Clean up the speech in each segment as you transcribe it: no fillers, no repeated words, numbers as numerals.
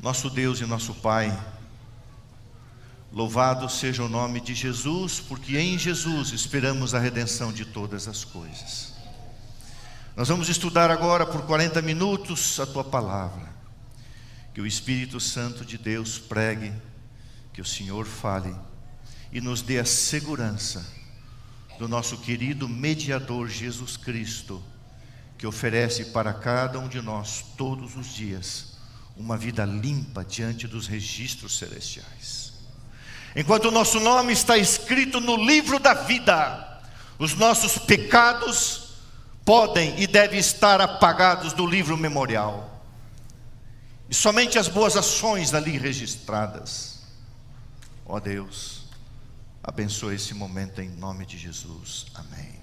Nosso Deus e nosso Pai, louvado seja o nome de Jesus, porque em Jesus esperamos a redenção de todas as coisas. Nós vamos estudar agora por 40 minutos a Tua Palavra. Que o Espírito Santo de Deus pregue, que o Senhor fale e nos dê a segurança do nosso querido mediador Jesus Cristo, que oferece para cada um de nós todos os dias uma vida limpa diante dos registros celestiais. Enquanto o nosso nome está escrito no livro da vida, os nossos pecados podem e devem estar apagados do livro memorial, e somente as boas ações ali registradas. Ó Deus, abençoe esse momento em nome de Jesus, amém.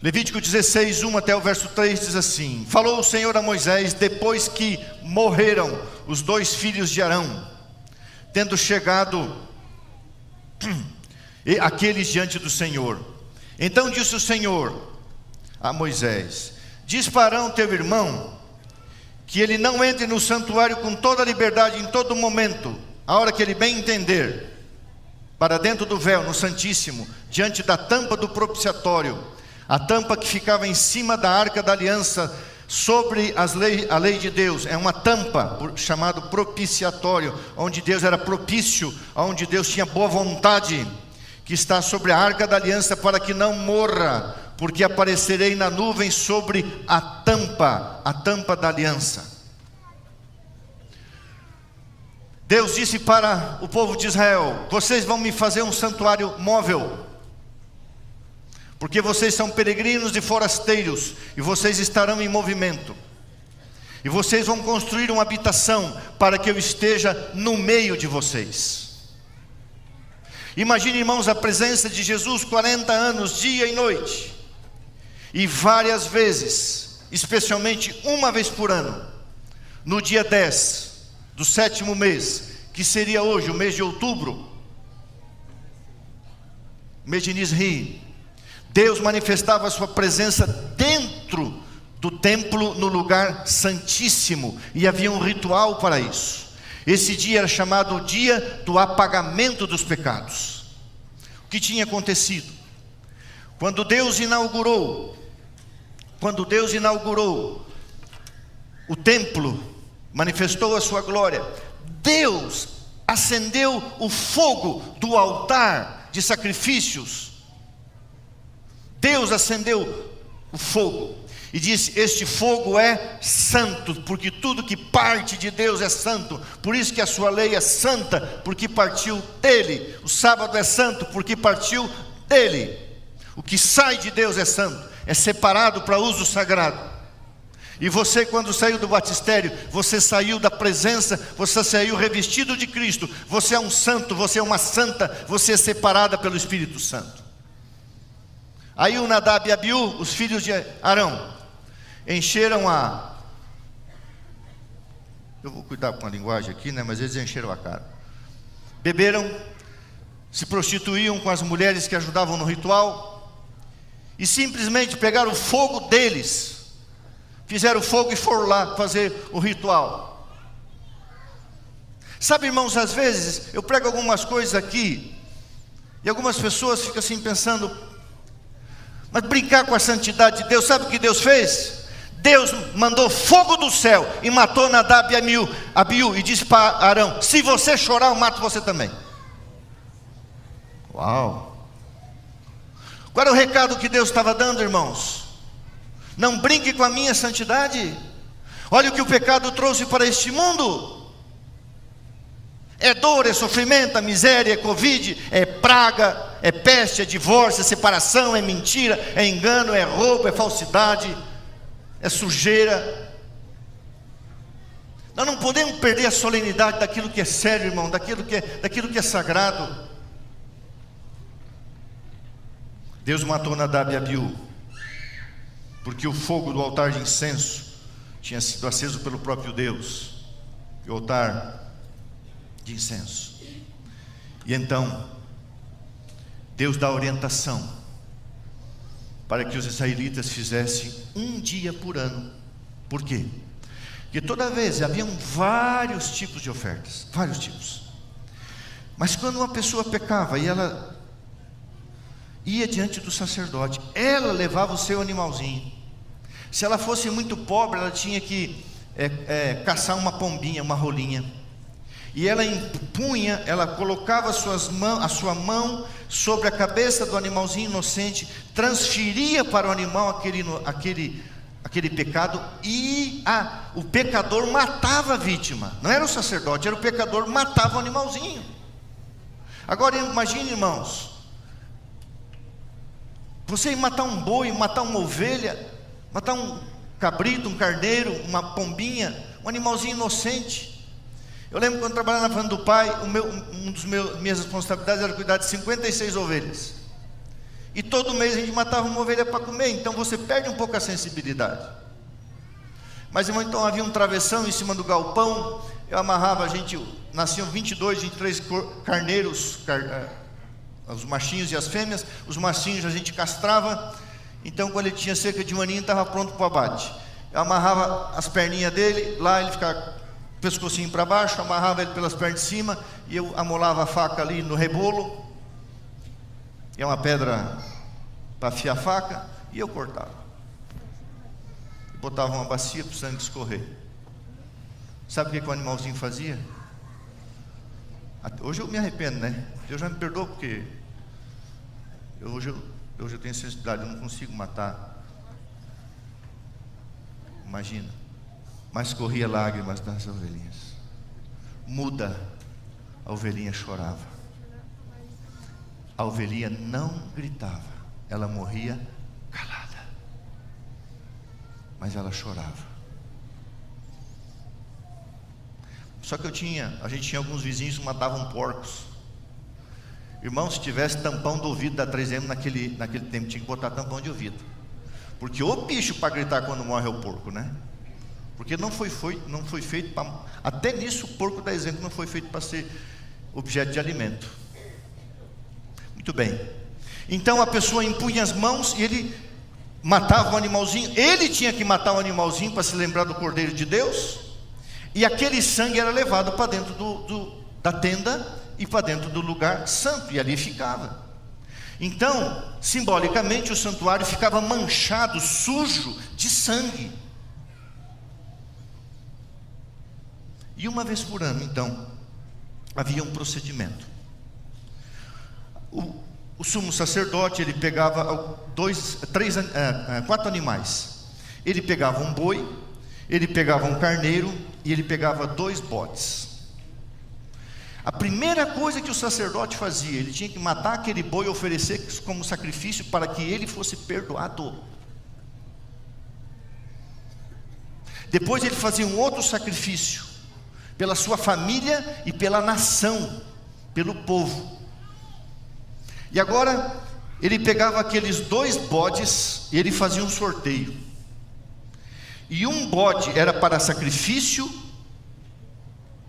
Levítico 16, 1 até o verso 3 diz assim: Falou o Senhor a Moisés depois que morreram os 2 filhos de Arão, tendo chegado aqueles diante do Senhor. Então disse o Senhor a Moisés: Diz para Arão teu irmão, que ele não entre no santuário com toda a liberdade em todo momento, a hora que ele bem entender, para dentro do véu, no Santíssimo, diante da tampa do propiciatório, a tampa que ficava em cima da arca da aliança, sobre a lei de Deus. É uma tampa chamado propiciatório, onde Deus era propício, onde Deus tinha boa vontade, que está sobre a arca da aliança, para que não morra, porque aparecerei na nuvem sobre a tampa da aliança. Deus disse para o povo de Israel: vocês vão me fazer um santuário móvel, porque vocês são peregrinos e forasteiros, e vocês estarão em movimento, e vocês vão construir uma habitação para que eu esteja no meio de vocês. Imagine, irmãos, a presença de Jesus 40 anos, dia e noite, e várias vezes, especialmente uma vez por ano, no dia 10 do 7º mês, que seria hoje o mês de outubro, mês de Nisri, Deus manifestava a sua presença dentro do templo, no lugar santíssimo, e havia um ritual para isso. Esse dia era chamado o dia do apagamento dos pecados. O que tinha acontecido? Quando Deus inaugurou o templo, manifestou a sua glória, Deus acendeu o fogo do altar de sacrifícios. Deus acendeu o fogo e disse: este fogo é santo, porque tudo que parte de Deus é santo. Por isso que a sua lei é santa, porque partiu dele. O sábado é santo, porque partiu dele. O que sai de Deus é santo, é separado para uso sagrado. E você, quando saiu do batistério, você saiu da presença, você saiu revestido de Cristo. Você é um santo, você é uma santa, você é separada pelo Espírito Santo. Aí o Nadab e Abiú, os filhos de Arão, encheram eu vou cuidar com a linguagem aqui, né? Mas eles encheram a cara. Beberam, se prostituíam com as mulheres que ajudavam no ritual, e simplesmente pegaram o fogo deles, fizeram fogo e foram lá fazer o ritual. Sabe, irmãos, às vezes eu prego algumas coisas aqui, e algumas pessoas ficam assim pensando: mas brincar com a santidade de Deus, sabe o que Deus fez? Deus mandou fogo do céu e matou Nadab e Abiú, e disse para Arão: se você chorar, eu mato você também. Uau! Qual era o recado que Deus estava dando, irmãos? Não brinque com a minha santidade. Olha o que o pecado trouxe para este mundo. É dor, é sofrimento, é miséria, é Covid, é praga, é peste, é divórcio, é separação, é mentira, é engano, é roubo, é falsidade, é sujeira. Nós não podemos perder a solenidade daquilo que é sério, irmão, daquilo que é sagrado. Deus matou Nadab e Abiú, porque o fogo do altar de incenso tinha sido aceso pelo próprio Deus, o altar de incenso. E então Deus dá orientação para que os israelitas fizessem um dia por ano. Por quê? Porque toda vez haviam vários tipos de ofertas, vários tipos. Mas quando uma pessoa pecava e ela ia diante do sacerdote, ela levava o seu animalzinho. Se ela fosse muito pobre, ela tinha que caçar uma pombinha, uma rolinha. E ela impunha, ela colocava a sua mão sobre a cabeça do animalzinho inocente, transferia para o animal aquele pecado, e o pecador matava a vítima. Não era o sacerdote, era o pecador, matava o animalzinho. Agora imagine, irmãos, você matar um boi, matar uma ovelha, matar um cabrito, um carneiro, uma pombinha, um animalzinho inocente. Eu lembro quando eu trabalhava na fazenda do pai, minhas responsabilidades era cuidar de 56 ovelhas. E todo mês a gente matava uma ovelha para comer, então você perde um pouco a sensibilidade. Mas irmão, então havia um travessão em cima do galpão, eu amarrava, nasciam 22, 23 carneiros, os machinhos e as fêmeas, os machinhos a gente castrava, então quando ele tinha cerca de um aninho estava pronto para o abate. Eu amarrava as perninhas dele, lá ele ficava pescocinho para baixo, amarrava ele pelas pernas de cima, e eu amolava a faca ali no rebolo, e uma pedra para afiar a faca, e eu cortava. Botava uma bacia para o sangue escorrer. Sabe o que o animalzinho fazia? Hoje eu me arrependo, né? Deus já me perdoa, porque hoje eu tenho sensibilidade, eu não consigo matar. Imagina. Mas corria lágrimas das ovelhinhas. Muda, a ovelhinha chorava. A ovelhinha não gritava, ela morria calada, mas ela chorava. Só que a gente tinha alguns vizinhos que matavam porcos. Irmão, se tivesse tampão do ouvido da 3M naquele tempo, tinha que botar tampão de ouvido, porque o bicho para gritar quando morre é o porco, né? Porque não foi feito para... Até nisso o porco dá exemplo, não foi feito para ser objeto de alimento. Muito bem. Então a pessoa impunha as mãos e ele matava o animalzinho. Ele tinha que matar o animalzinho para se lembrar do Cordeiro de Deus. E aquele sangue era levado para dentro da tenda e para dentro do lugar santo, e ali ficava. Então, simbolicamente, o santuário ficava manchado, sujo de sangue. E uma vez por ano, então, havia um procedimento. O sumo sacerdote, ele pegava 4 animais. Ele pegava um boi, ele pegava um carneiro e ele pegava 2 bodes. A primeira coisa que o sacerdote fazia, ele tinha que matar aquele boi e oferecer como sacrifício para que ele fosse perdoado. Depois ele fazia um outro sacrifício pela sua família e pela nação, pelo povo. E agora ele pegava aqueles 2 bodes e ele fazia um sorteio. E um bode era para sacrifício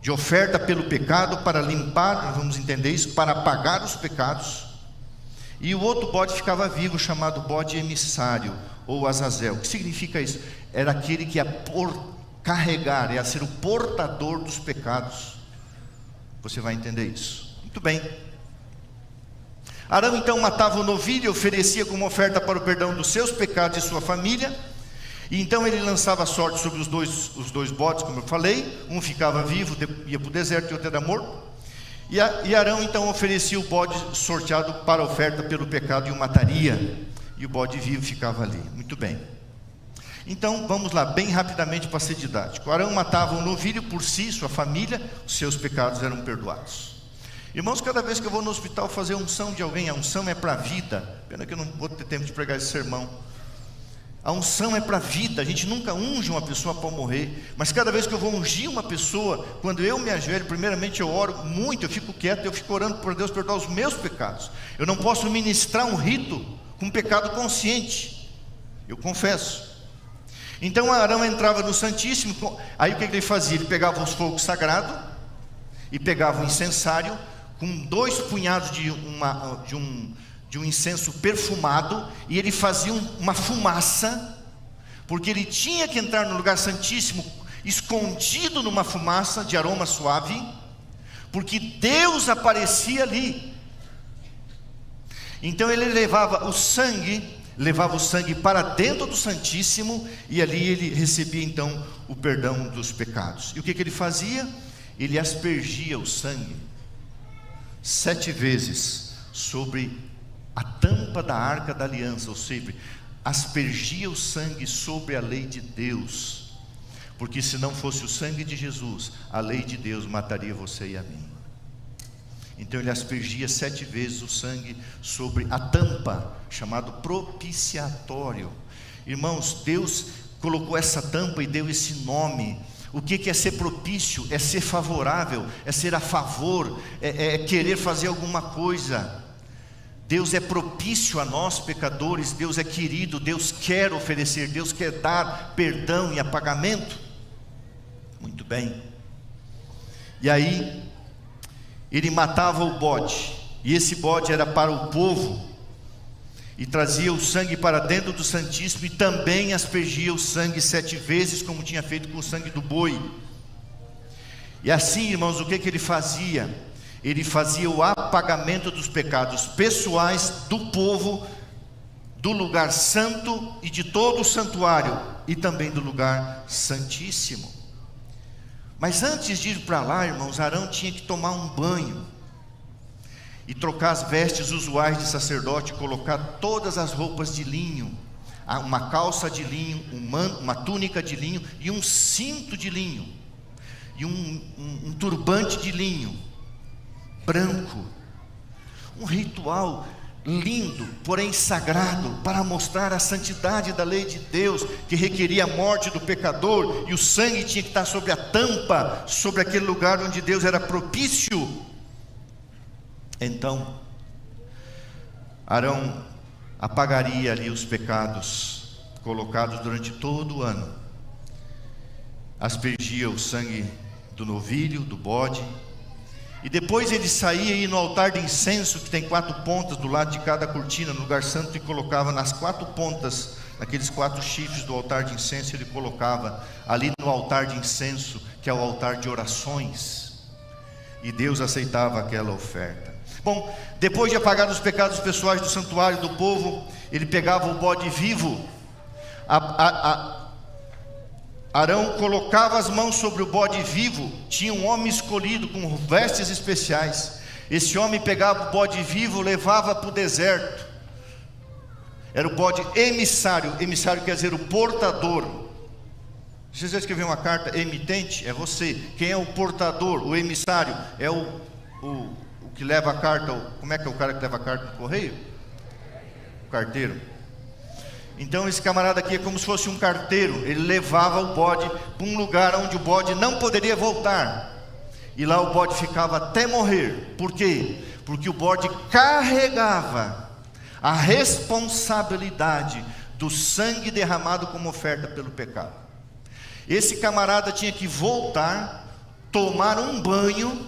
de oferta pelo pecado, para limpar, vamos entender isso, para apagar os pecados. E o outro bode ficava vivo, chamado bode emissário, ou Azazel. O que significa isso? Era aquele que ia carregar, ia ser o portador dos pecados. Você vai entender isso. Muito bem. Arão então matava o novilho e oferecia como oferta para o perdão dos seus pecados e sua família. E então ele lançava a sorte sobre os dois bodes, como eu falei. Um ficava vivo, ia para o deserto, e outro era morto. E Arão então oferecia o bode sorteado para a oferta pelo pecado e o mataria. E o bode vivo ficava ali. Muito bem. Então vamos lá, bem rapidamente para ser didático. Arão matava o novilho por si, sua família, os seus pecados eram perdoados. Irmãos, cada vez que eu vou no hospital fazer unção de alguém, a unção é para a vida. Pena que eu não vou ter tempo de pregar esse sermão. A unção é para a vida. A gente nunca unge uma pessoa para morrer. Mas cada vez que eu vou ungir uma pessoa, quando eu me ajoelho, primeiramente eu oro muito, eu fico quieto, eu fico orando por Deus perdoar os meus pecados. Eu não posso ministrar um rito com pecado consciente, eu confesso. Então Arão entrava no Santíssimo. Aí o que ele fazia? Ele pegava os fogos sagrados e pegava o incensário com 2 punhados de um incenso perfumado, e ele fazia uma fumaça, porque ele tinha que entrar no lugar santíssimo escondido numa fumaça de aroma suave, porque Deus aparecia ali. Então ele levava o sangue para dentro do Santíssimo, e ali ele recebia então o perdão dos pecados. E o que ele fazia? Ele aspergia o sangue 7 vezes sobre a tampa da arca da aliança, ou seja, aspergia o sangue sobre a lei de Deus, porque se não fosse o sangue de Jesus, a lei de Deus mataria você e a mim. Então ele aspergia 7 vezes o sangue sobre a tampa, chamado propiciatório. Irmãos, Deus colocou essa tampa e deu esse nome. O que é ser propício? É ser favorável, é ser a favor, é querer fazer alguma coisa. Deus é propício a nós pecadores, Deus é querido, Deus quer oferecer, Deus quer dar perdão e apagamento. Muito bem. E aí, ele matava o bode, e esse bode era para o povo, e trazia o sangue para dentro do Santíssimo, e também aspergia o sangue 7 vezes, como tinha feito com o sangue do boi. E assim, irmãos, o que ele fazia? Ele fazia o apagamento dos pecados pessoais do povo, do lugar santo e de todo o santuário, e também do lugar santíssimo. Mas antes de ir para lá, irmãos, Arão tinha que tomar um banho e trocar as vestes usuais de sacerdote, colocar todas as roupas de linho, uma calça de linho, uma túnica de linho e um cinto de linho, e um turbante de linho branco. Um ritual lindo, porém sagrado, para mostrar a santidade da lei de Deus, que requeria a morte do pecador, e o sangue tinha que estar sobre a tampa, sobre aquele lugar onde Deus era propício. Então Arão apagaria ali os pecados colocados durante todo o ano, aspergia o sangue do novilho, do bode, e depois ele saía e ia no altar de incenso, que tem 4 pontas do lado de cada cortina, no lugar santo, e colocava nas 4 pontas, naqueles 4 chifres do altar de incenso, ele colocava ali no altar de incenso, que é o altar de orações, e Deus aceitava aquela oferta. Bom, depois de apagar os pecados pessoais do santuário do povo, ele pegava o bode vivo, Arão colocava as mãos sobre o bode vivo. Tinha um homem escolhido com vestes especiais. Esse homem pegava o bode vivo, levava para o deserto. Era o bode emissário. Emissário quer dizer o portador. Se você escrever uma carta, emitente é você. Quem é o portador? O emissário é o que leva a carta. Como é que é o cara que leva a carta no correio? O carteiro. Então esse camarada aqui é como se fosse um carteiro. Ele levava o bode para um lugar onde o bode não poderia voltar, e lá o bode ficava até morrer. Por quê? Porque o bode carregava a responsabilidade do sangue derramado como oferta pelo pecado. Esse camarada tinha que voltar, tomar um banho,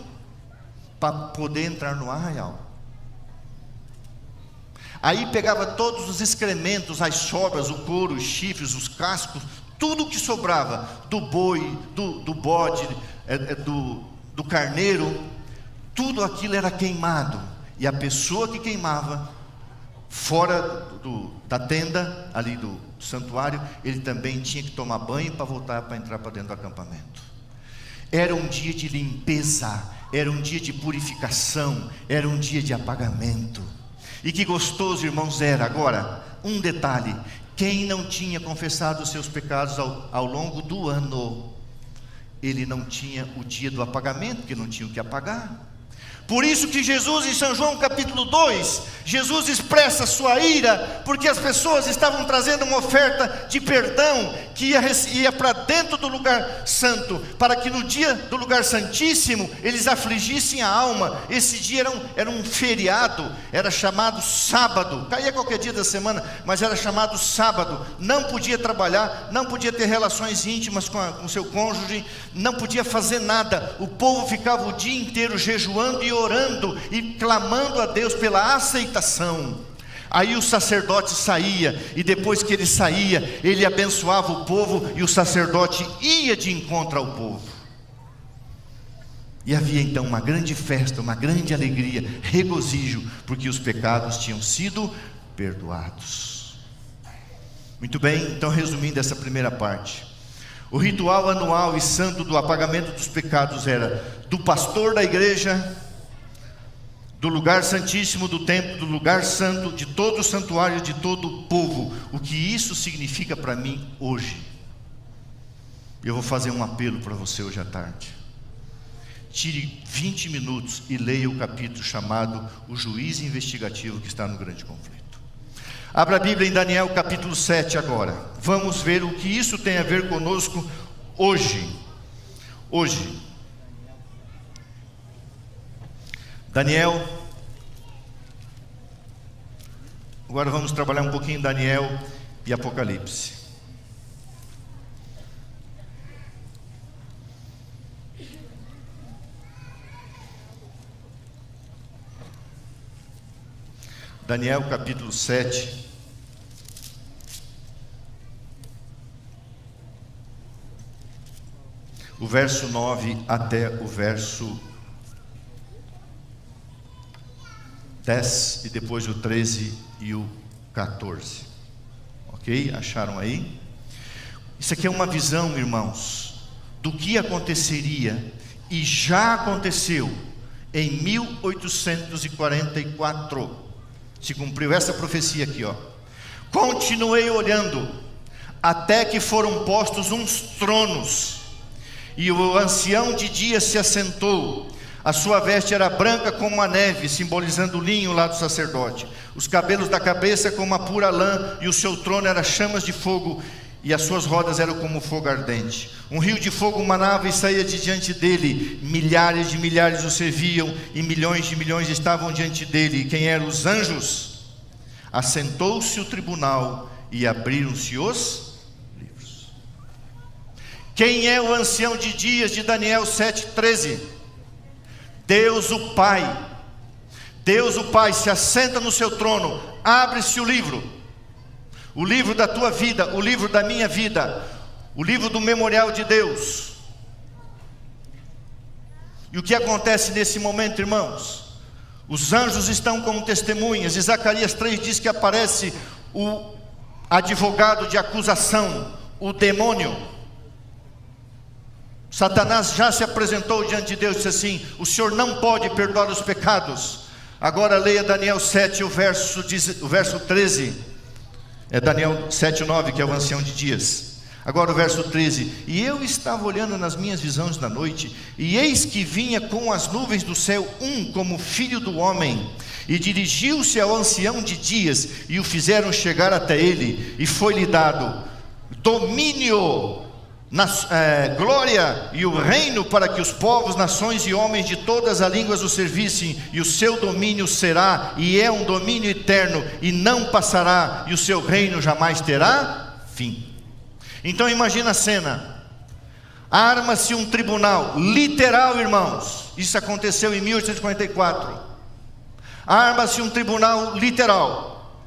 para poder entrar no arraial. Aí pegava todos os excrementos, as sobras, o couro, os chifres, os cascos, tudo que sobrava do boi, do bode, do carneiro, tudo aquilo era queimado. E a pessoa que queimava, fora da tenda, ali do santuário, ele também tinha que tomar banho para voltar para entrar para dentro do acampamento. Era um dia de limpeza, era um dia de purificação, era um dia de apagamento. E que gostoso, irmãos, era. Agora, um detalhe: quem não tinha confessado os seus pecados ao longo do ano, ele não tinha o dia do apagamento, porque não tinha o que apagar. Por isso que Jesus, em São João capítulo 2, Jesus expressa sua ira, porque as pessoas estavam trazendo uma oferta de perdão, que ia para dentro do lugar santo, para que no dia do lugar santíssimo, eles afligissem a alma. Esse dia era um feriado, era chamado sábado, caía qualquer dia da semana, mas era chamado sábado. Não podia trabalhar, não podia ter relações íntimas com seu cônjuge, não podia fazer nada. O povo ficava o dia inteiro jejuando e orando e clamando a Deus pela aceitação. Aí o sacerdote saía, e depois que ele saía, ele abençoava o povo, e o sacerdote ia de encontro ao povo. E havia então uma grande festa, uma grande alegria, regozijo, porque os pecados tinham sido perdoados. Muito bem, então resumindo essa primeira parte, o ritual anual e santo do apagamento dos pecados era do pastor da igreja, do lugar santíssimo do templo, do lugar santo, de todo o santuário, de todo o povo. O que isso significa para mim hoje? Eu vou fazer um apelo para você hoje à tarde. Tire 20 minutos e leia o capítulo chamado O Juiz Investigativo, que está no Grande Conflito. Abra a Bíblia em Daniel capítulo 7 agora. Vamos ver o que isso tem a ver conosco hoje. Daniel. Agora vamos trabalhar um pouquinho Daniel e Apocalipse. Daniel capítulo 7. O verso 9 até o verso 10 e depois o 13 e o 14. Ok? Acharam aí? Isso aqui é uma visão, irmãos, do que aconteceria e já aconteceu em 1844. Se cumpriu essa profecia aqui, ó. Continuei olhando até que foram postos uns tronos, e o ancião de dias se assentou. A sua veste era branca como a neve, simbolizando o linho lá do sacerdote. Os cabelos da cabeça como a pura lã, e o seu trono era chamas de fogo, e as suas rodas eram como fogo ardente. Um rio de fogo manava e saía de diante dele. Milhares de milhares o serviam, e milhões de milhões estavam diante dele. E quem eram os anjos? Assentou-se o tribunal e abriram-se os livros. Quem é o ancião de dias de Daniel 7:13? Deus o Pai. Deus o Pai se assenta no seu trono. Abre-se o livro da tua vida, o livro da minha vida, o livro do memorial de Deus. E o que acontece nesse momento, irmãos? Os anjos estão como testemunhas, e Zacarias 3 diz que aparece o advogado de acusação, o demônio. Satanás já se apresentou diante de Deus e disse assim: o Senhor não pode perdoar os pecados. Agora leia Daniel 7, o verso 13. É Daniel 7:9, que é o ancião de dias. Agora o verso 13. E eu estava olhando nas minhas visões da noite, e eis que vinha com as nuvens do céu como filho do homem, e dirigiu-se ao ancião de dias, e o fizeram chegar até ele, e foi-lhe dado domínio, glória e o reino, para que os povos, nações e homens de todas as línguas o servissem. E o seu domínio será, e é um domínio eterno, e não passará, e o seu reino jamais terá fim. Então imagina a cena. Arma-se um tribunal, literal, irmãos. Isso aconteceu em 1844. Arma-se um tribunal literal.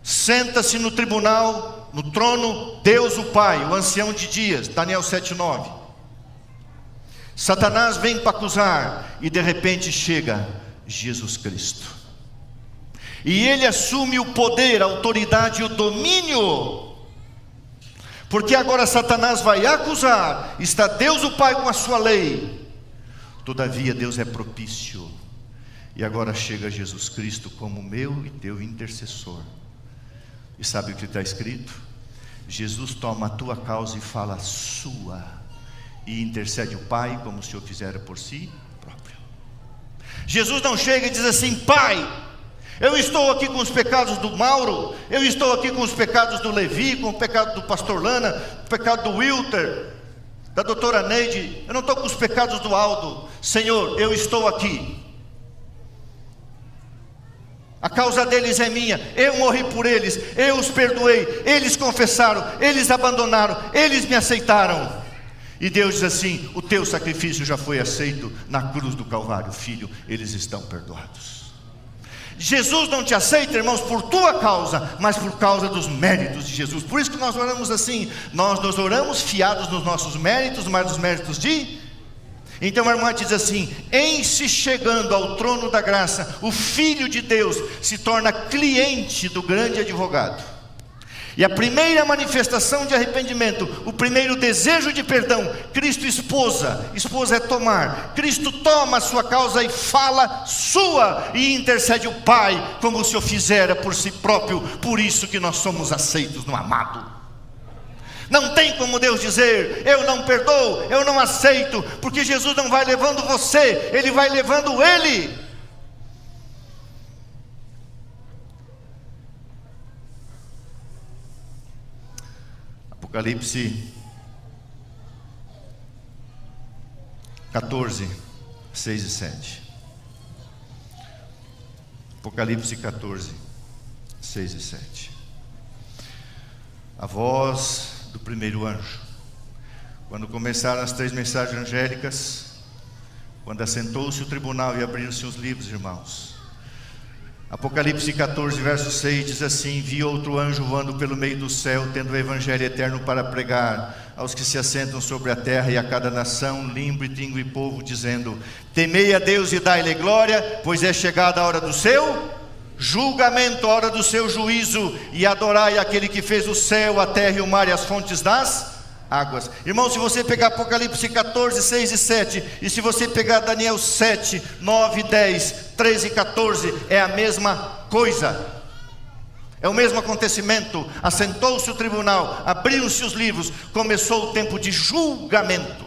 Senta-se no tribunal, no trono, Deus o Pai, o ancião de dias, Daniel 7:9. Satanás vem para acusar, e de repente chega Jesus Cristo, e ele assume o poder, a autoridade e o domínio, porque agora Satanás vai acusar, está Deus o Pai com a sua lei, todavia Deus é propício, e agora chega Jesus Cristo como meu e teu intercessor. E sabe o que está escrito? Jesus toma a tua causa e fala sua, e intercede o Pai como se o fizera por si próprio. Jesus não chega e diz assim: Pai, eu estou aqui com os pecados do Mauro, eu estou aqui com os pecados do Levi, com o pecado do pastor Lana, o pecado do Wilter, da doutora Neide, eu não estou com os pecados do Aldo. Senhor, eu estou aqui, a causa deles é minha, eu morri por eles, eu os perdoei, eles confessaram, eles abandonaram, eles me aceitaram. E Deus diz assim: o teu sacrifício já foi aceito na cruz do Calvário, filho, eles estão perdoados. Jesus não te aceita, irmãos, por tua causa, mas por causa dos méritos de Jesus. Por isso que nós oramos assim. Nós oramos fiados nos nossos méritos, mas nos méritos de... Então a irmã diz assim: em se chegando ao trono da graça, o Filho de Deus se torna cliente do grande advogado. E a primeira manifestação de arrependimento, o primeiro desejo de perdão, Cristo esposa é tomar. Cristo toma a sua causa e fala sua, e intercede o Pai, como se o fizera por si próprio. Por isso que nós somos aceitos no amado. Não tem como Deus dizer: eu não perdoo, eu não aceito, porque Jesus não vai levando você, Ele vai levando Ele. Apocalipse 14, 6 e 7. Apocalipse 14, 6 e 7. A voz do primeiro anjo, quando começaram as 3 mensagens angélicas, quando assentou-se o tribunal e abriram-se os livros, irmãos. Apocalipse 14, verso 6 diz assim: vi outro anjo voando pelo meio do céu, tendo o evangelho eterno para pregar aos que se assentam sobre a terra e a cada nação, língua e língua e povo, dizendo: temei a Deus e dai-lhe glória, pois é chegada a hora do seu julgamento, a hora do seu juízo, e adorai aquele que fez o céu, a terra e o mar e as fontes das águas. Irmão, se você pegar Apocalipse 14, 6 e 7, e se você pegar Daniel 7, 9, 10, 13 e 14, é a mesma coisa, é o mesmo acontecimento. Assentou-se o tribunal, abriram-se os livros, começou o tempo de julgamento.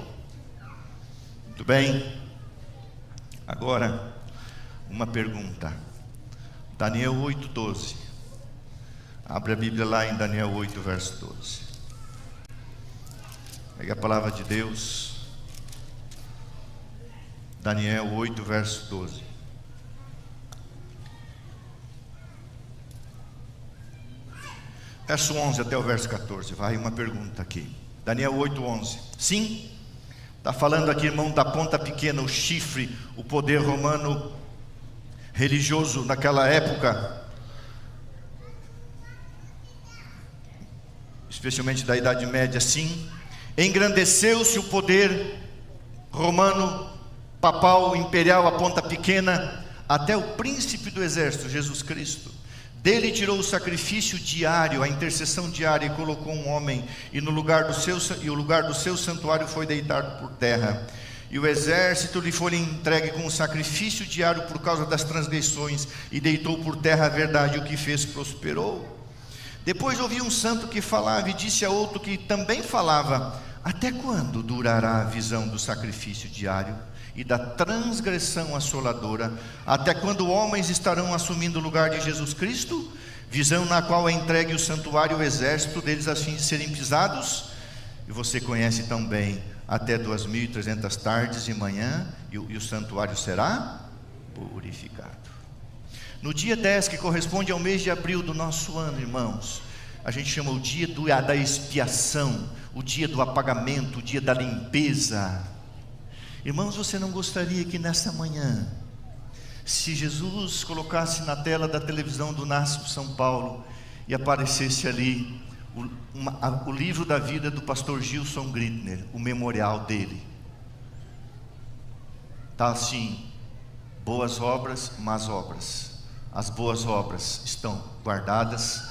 Muito bem. Agora, uma pergunta. Daniel 8, 12. Abre a Bíblia lá em Daniel 8, verso 12. Pega a palavra de Deus. Daniel 8, verso 12. Verso 11 até o verso 14. Vai uma pergunta aqui. Daniel 8, 11. Sim, está falando aqui, irmão, da ponta pequena, o chifre, o poder romano religioso naquela época, especialmente da Idade Média. Sim, engrandeceu-se o poder romano, papal, imperial, a ponta pequena, até o príncipe do exército, Jesus Cristo. Dele tirou o sacrifício diário, a intercessão diária, e colocou um homem, e o lugar do seu santuário foi deitado por terra. E o exército lhe foi entregue com o sacrifício diário por causa das transgressões, e deitou por terra a verdade, o que fez prosperou. Depois ouvi um santo que falava, e disse a outro que também falava: até quando durará a visão do sacrifício diário e da transgressão assoladora? Até quando homens estarão assumindo o lugar de Jesus Cristo? Visão na qual é entregue o santuário e o exército deles a fim de serem pisados. E você conhece tão bem: até 2.300 tardes e manhã, e o santuário será purificado. No dia 10, que corresponde ao mês de abril do nosso ano, irmãos, a gente chama o dia da expiação, o dia do apagamento, o dia da limpeza. Irmãos, você não gostaria que nessa manhã, se Jesus colocasse na tela da televisão do NASP São Paulo e aparecesse ali o livro da vida do pastor Gilson Grittner, o memorial dele? Está assim: boas obras, más obras. As boas obras estão guardadas,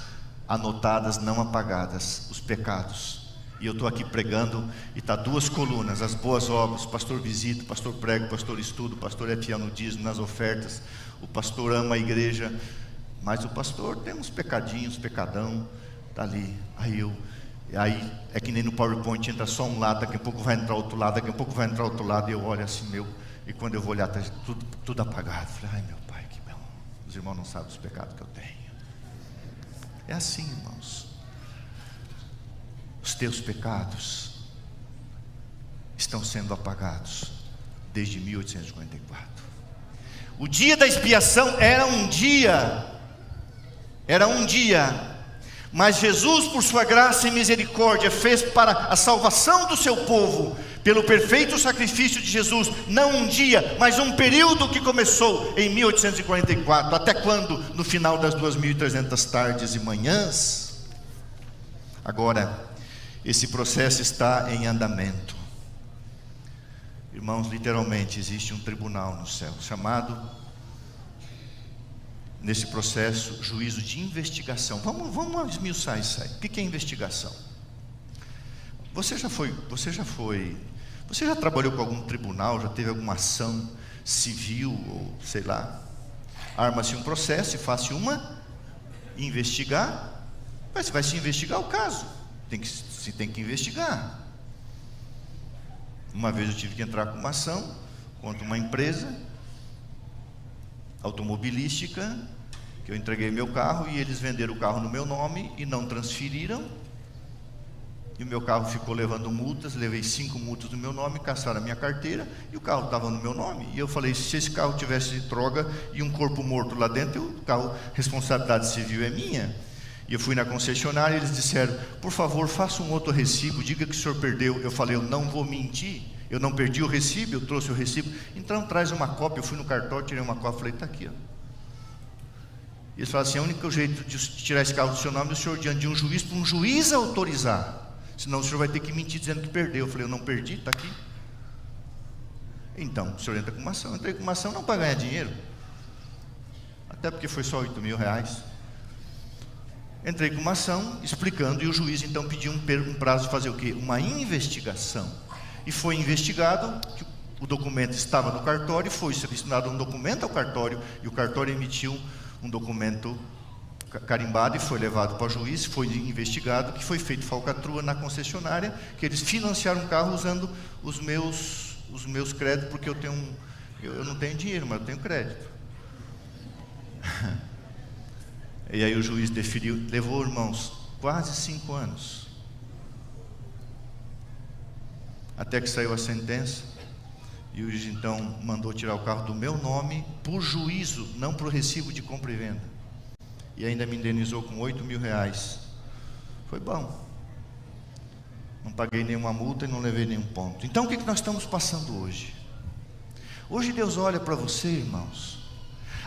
anotadas, não apagadas. Os pecados. E eu estou aqui pregando, e está 2 colunas: as boas obras, o pastor visita, o pastor prega, o pastor estuda, o pastor é fiel no dízimo, nas ofertas, o pastor ama a igreja, mas o pastor tem uns pecadinhos, pecadão, está ali. Aí é que nem no PowerPoint, entra só um lado, daqui a pouco vai entrar outro lado, daqui a pouco vai entrar outro lado, e eu olho assim, e quando eu vou olhar, está tudo apagado. Falei: ai meu pai, que bom, os irmãos não sabem os pecados que eu tenho. É assim, irmãos. Os teus pecados estão sendo apagados desde 1854. O dia da expiação era um dia, Mas Jesus, por sua graça e misericórdia, fez para a salvação do seu povo, pelo perfeito sacrifício de Jesus, não um dia, mas um período que começou em 1844, até quando? No final das 2.300 tardes e manhãs. Agora, esse processo está em andamento. Irmãos, literalmente existe um tribunal no céu, chamado, nesse processo, juízo de investigação. Vamos esmiuçar isso aí. O que é investigação? Você já trabalhou com algum tribunal, já teve alguma ação civil, ou sei lá, arma-se um processo e faz-se investigar, mas vai se investigar o caso, se tem que investigar. Uma vez eu tive que entrar com uma ação contra uma empresa automobilística, que eu entreguei meu carro e eles venderam o carro no meu nome e não transferiram, e o meu carro ficou levando multas, levei 5 multas no meu nome, caçaram a minha carteira e o carro estava no meu nome, e eu falei, se esse carro tivesse droga e um corpo morto lá dentro, o carro, responsabilidade civil é minha. E eu fui na concessionária e eles disseram, por favor, faça um outro recibo, diga que o senhor perdeu. Eu falei, eu não vou mentir, eu não perdi o recibo, eu trouxe o recibo. Então traz uma cópia. Eu fui no cartório, tirei uma cópia, falei, está aqui, ó. E eles falaram assim, o único jeito de tirar esse carro do seu nome é o senhor diante de um juiz, para um juiz autorizar, senão o senhor vai ter que mentir dizendo que perdeu. Eu falei, eu não perdi, está aqui. Então, o senhor entra com uma ação. Eu entrei com uma ação não para ganhar dinheiro, até porque foi só R$8.000. Entrei com uma ação, explicando, e o juiz então pediu um prazo de fazer o quê? Uma investigação. E foi investigado, que o documento estava no cartório, foi solicitado um documento ao cartório, e o cartório emitiu um documento carimbado e foi levado para o juiz, foi investigado, que foi feito falcatrua na concessionária, que eles financiaram o carro usando os meus créditos, porque eu não tenho dinheiro, mas eu tenho crédito. E aí o juiz deferiu, levou, irmãos, quase 5 anos, até que saiu a sentença, e o juiz então mandou tirar o carro do meu nome, por juízo, não por recibo de compra e venda, e ainda me indenizou com R$8.000, foi bom, não paguei nenhuma multa e não levei nenhum ponto. Então o que nós estamos passando hoje? Hoje Deus olha para você, irmãos.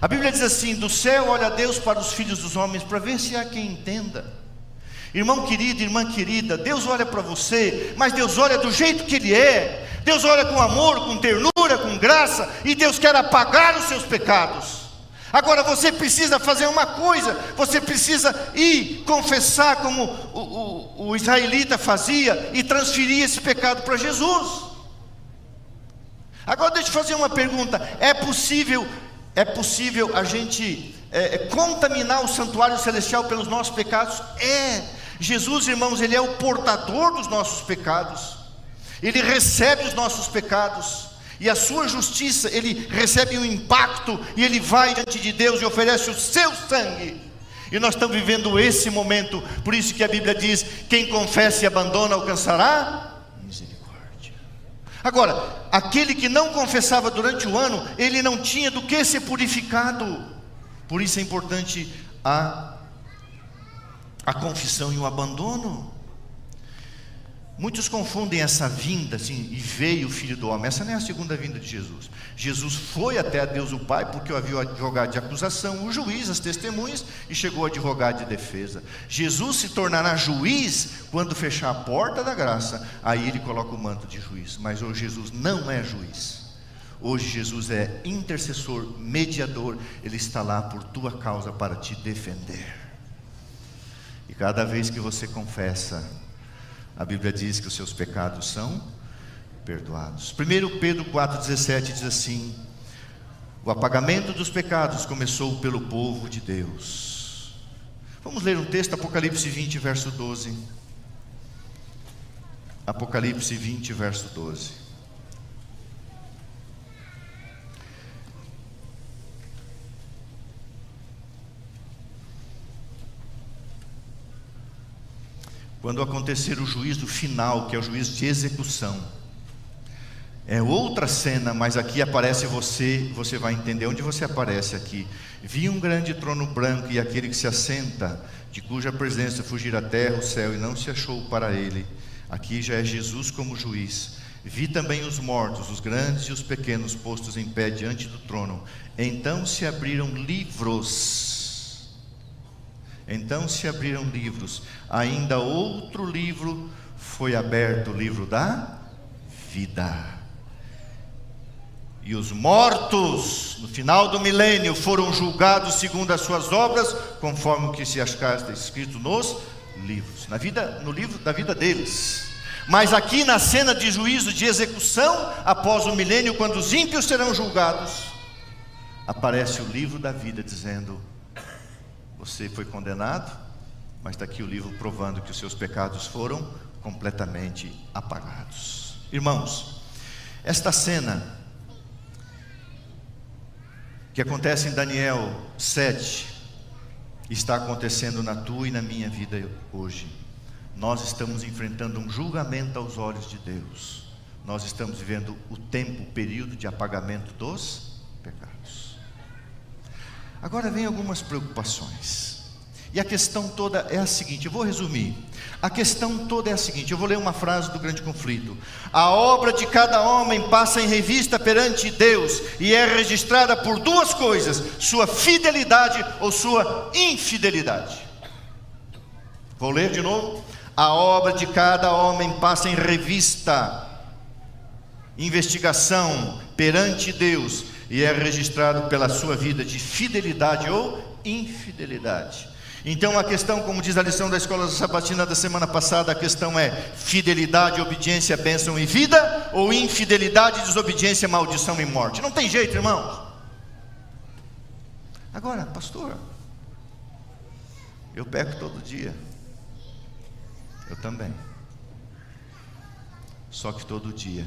A Bíblia diz assim, do céu olha Deus para os filhos dos homens, para ver se há quem entenda. Irmão querido, irmã querida, Deus olha para você, mas Deus olha do jeito que Ele é. Deus olha com amor, com ternura, com graça, e Deus quer apagar os seus pecados. Agora você precisa fazer uma coisa, você precisa ir confessar como o israelita fazia, e transferir esse pecado para Jesus. Agora deixa eu fazer uma pergunta, é possível a gente contaminar o santuário celestial pelos nossos pecados? Jesus, irmãos, Ele é o portador dos nossos pecados, Ele recebe os nossos pecados, e a sua justiça, Ele recebe um impacto, e Ele vai diante de Deus e oferece o seu sangue, e nós estamos vivendo esse momento. Por isso que a Bíblia diz, quem confessa e abandona alcançará misericórdia. Agora, aquele que não confessava durante o ano, ele não tinha do que ser purificado. Por isso é importante a confissão e o abandono. Muitos confundem essa vinda assim, e veio o Filho do Homem. Essa não é a segunda vinda de Jesus. Jesus foi até a Deus o Pai, porque havia o advogado de acusação, o juiz, as testemunhas, e chegou o advogado de defesa. Jesus se tornará juiz quando fechar a porta da graça, aí Ele coloca o manto de juiz. Mas hoje Jesus não é juiz. Hoje Jesus é intercessor, mediador. Ele está lá por tua causa para te defender. E cada vez que você confessa, a Bíblia diz que os seus pecados são perdoados. 1 Pedro 4,17 diz assim: o apagamento dos pecados começou pelo povo de Deus. Vamos ler um texto, Apocalipse 20, verso 12. Apocalipse 20, verso 12. Quando acontecer o juízo final, que é o juízo de execução, É outra cena, mas aqui aparece você vai entender onde você aparece aqui. Vi um grande trono branco e aquele que se assenta, de cuja presença fugir a terra, o céu, e não se achou para ele. Aqui já é Jesus como juiz. Vi também os mortos, os grandes e os pequenos, postos em pé diante do trono. Então se abriram livros. Ainda outro livro foi aberto, o livro da vida. E os mortos, no final do milênio, foram julgados segundo as suas obras, conforme o que se achar escrito nos livros, no livro da vida deles. Mas aqui na cena de juízo, de execução, após o milênio, quando os ímpios serão julgados, aparece o livro da vida dizendo: você foi condenado, mas está aqui o livro provando que os seus pecados foram completamente apagados. Irmãos, esta cena que acontece em Daniel 7, está acontecendo na tua e na minha vida hoje. Nós estamos enfrentando um julgamento aos olhos de Deus. Nós estamos vivendo o período de apagamento dos pecados. Agora vem algumas preocupações. E a questão toda é a seguinte, eu vou resumir. A questão toda é a seguinte, eu vou ler uma frase do Grande Conflito. A obra de cada homem passa em revista perante Deus e é registrada por duas coisas: sua fidelidade ou sua infidelidade. Vou ler de novo. A obra de cada homem passa em revista, investigação perante Deus, e é registrado pela sua vida de fidelidade ou infidelidade. Então a questão, como diz a lição da escola sabatina da semana passada, a questão é: fidelidade, obediência, bênção e vida, ou infidelidade, desobediência, maldição e morte? Não tem jeito, irmãos. Agora, pastor, eu peco todo dia. Eu também. Só que todo dia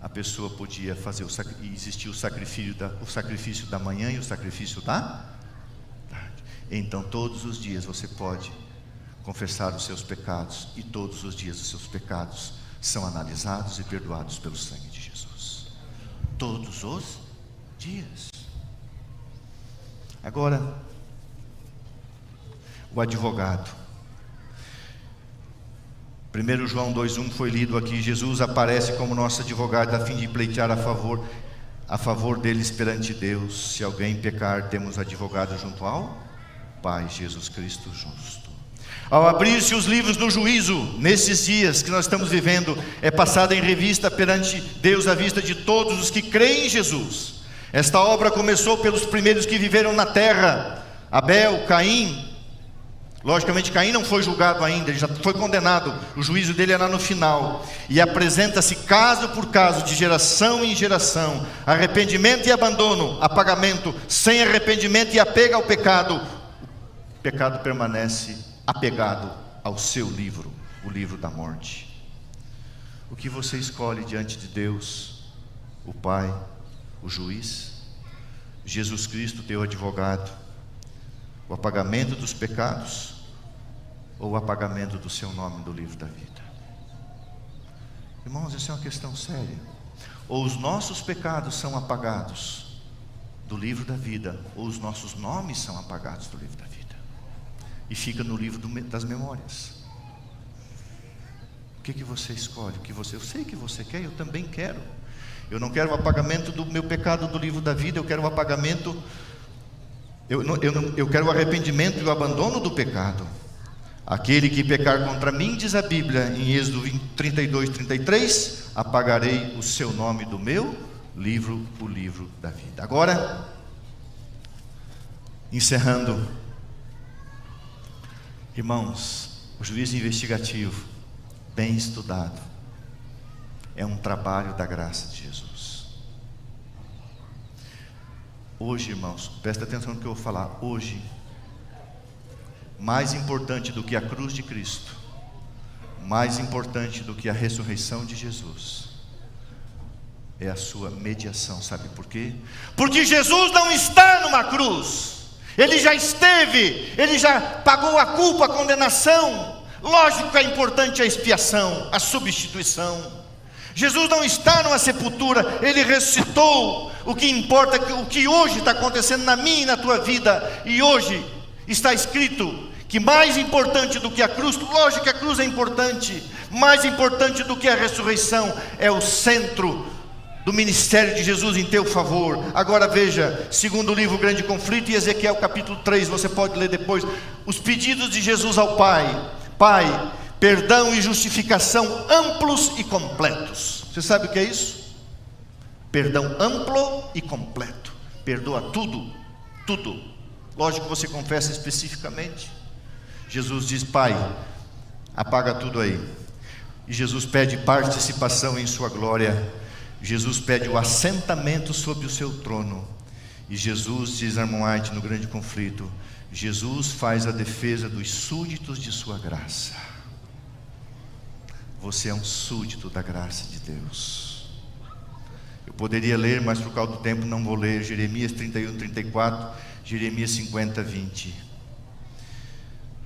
a pessoa podia fazer e existia o sacrifício da manhã e o sacrifício da tarde. Então todos os dias você pode confessar os seus pecados, e todos os dias os seus pecados são analisados e perdoados pelo sangue de Jesus. Todos os dias. Agora, o advogado. 1 João 2,1 foi lido aqui. Jesus aparece como nosso advogado a fim de pleitear a favor deles perante Deus. Se alguém pecar, temos advogado junto ao Pai, Jesus Cristo justo. Ao abrir-se os livros do juízo, nesses dias que nós estamos vivendo, é passada em revista perante Deus à vista de todos os que creem em Jesus. Esta obra começou pelos primeiros que viveram na terra: Abel, Caim. Logicamente Caim não foi julgado ainda, ele já foi condenado, o juízo dele era no final. E apresenta-se caso por caso, de geração em geração, arrependimento e abandono, apagamento, sem arrependimento e apego ao pecado. O pecado permanece apegado ao seu livro, o livro da morte. O que você escolhe diante de Deus, o Pai, o juiz, Jesus Cristo, teu advogado? O apagamento dos pecados ou o apagamento do seu nome do livro da vida? Irmãos, essa é uma questão séria. Ou os nossos pecados são apagados do livro da vida, ou os nossos nomes são apagados do livro da vida e fica no livro das memórias. O que você escolhe? Eu sei que você quer, eu também quero. Eu não quero o apagamento do meu pecado do livro da vida, eu quero o apagamento. Eu quero o arrependimento e o abandono do pecado. Aquele que pecar contra mim, diz a Bíblia em Êxodo 32:33, apagarei o seu nome do meu livro, o livro da vida. Agora, encerrando, irmãos, o juízo investigativo, bem estudado, é um trabalho da graça de Jesus. Hoje, irmãos, presta atenção no que eu vou falar. Hoje, mais importante do que a cruz de Cristo, mais importante do que a ressurreição de Jesus, é a sua mediação. Sabe por quê? Porque Jesus não está numa cruz. Ele já esteve, ele já pagou a culpa, a condenação. Lógico que é importante a expiação, a substituição. Jesus não está numa sepultura, Ele ressuscitou. O que importa é o que hoje está acontecendo na minha e na tua vida. E hoje está escrito que mais importante do que a cruz, lógico que a cruz é importante, mais importante do que a ressurreição é o centro do ministério de Jesus em teu favor. Agora veja, segundo o livro Grande Conflito, e Ezequiel capítulo 3, você pode ler depois, os pedidos de Jesus ao Pai. Pai, perdão e justificação amplos e completos. Você sabe o que é isso? Perdão amplo e completo. Perdoa tudo, tudo. Lógico que você confessa especificamente. Jesus diz: Pai, apaga tudo aí. E Jesus pede participação em sua glória. Jesus pede o assentamento sobre o seu trono. E Jesus, diz Armand White no Grande Conflito, Jesus faz a defesa dos súditos de sua graça. Você é um súdito da graça de Deus. Eu poderia ler, mas por causa do tempo não vou ler. Jeremias 31, 34, Jeremias 50, 20.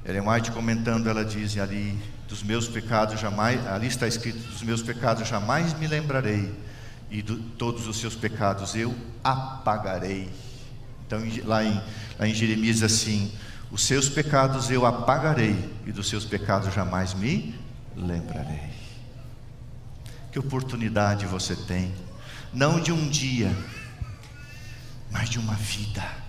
Ellen White comentando, ela diz ali: dos meus pecados jamais, ali está escrito, dos meus pecados jamais me lembrarei, e de todos os seus pecados eu apagarei. Então lá em Jeremias assim: os seus pecados eu apagarei, e dos seus pecados jamais me lembrarei. Que oportunidade você tem, não de um dia, mas de uma vida.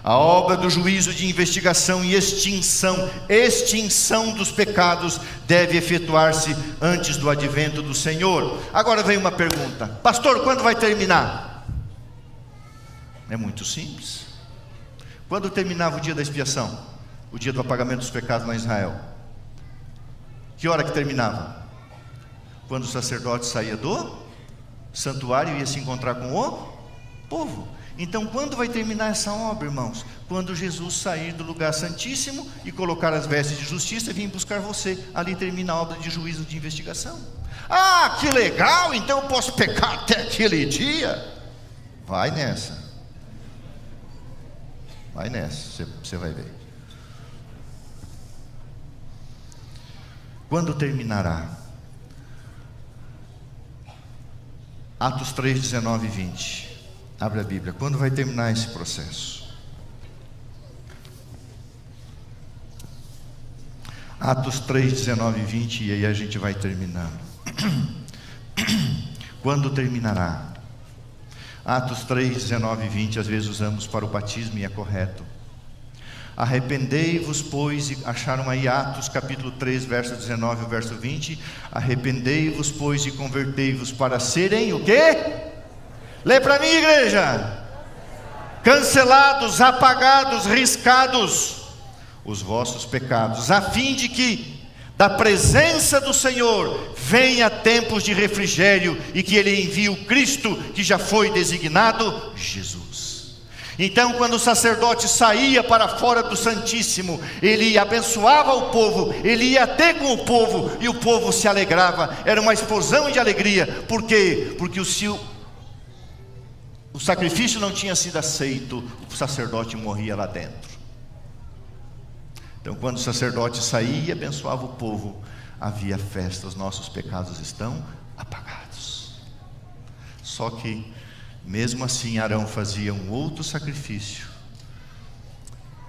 A obra do juízo de investigação e extinção dos pecados deve efetuar-se antes do advento do Senhor. Agora vem uma pergunta: pastor, quando vai terminar? É muito simples. Quando terminava o dia da expiação? O dia do apagamento dos pecados lá em Israel. Que hora que terminava? Quando o sacerdote saía do santuário e ia se encontrar com o povo. Então quando vai terminar essa obra, irmãos? Quando Jesus sair do lugar santíssimo e colocar as vestes de justiça e vir buscar você. Ali termina a obra de juízo de investigação. Ah, que legal, então eu posso pecar até aquele dia? Vai nessa. Vai nessa, você vai ver. Quando terminará? Atos 3, 19 e 20. Abre a Bíblia. Quando vai terminar esse processo? Atos 3, 19 e 20. E aí a gente vai terminando. Quando terminará? Atos 3, 19 e 20. Às vezes usamos para o batismo e é correto. Arrependei-vos, pois, e acharam aí Atos capítulo 3, verso 19 e verso 20. Arrependei-vos, pois, e convertei-vos para serem o quê? Lê para mim, igreja. Cancelados, apagados, riscados os vossos pecados, a fim de que da presença do Senhor venha tempos de refrigério, e que Ele envie o Cristo que já foi designado, Jesus. Então quando o sacerdote saía para fora do Santíssimo, ele abençoava o povo, ele ia ter com o povo, e o povo se alegrava. Era uma explosão de alegria. Por quê? Porque o sacrifício não tinha sido aceito, o sacerdote morria lá dentro. Então quando o sacerdote saía e abençoava o povo, havia festa, os nossos pecados estão apagados. Só que mesmo assim Arão fazia um outro sacrifício,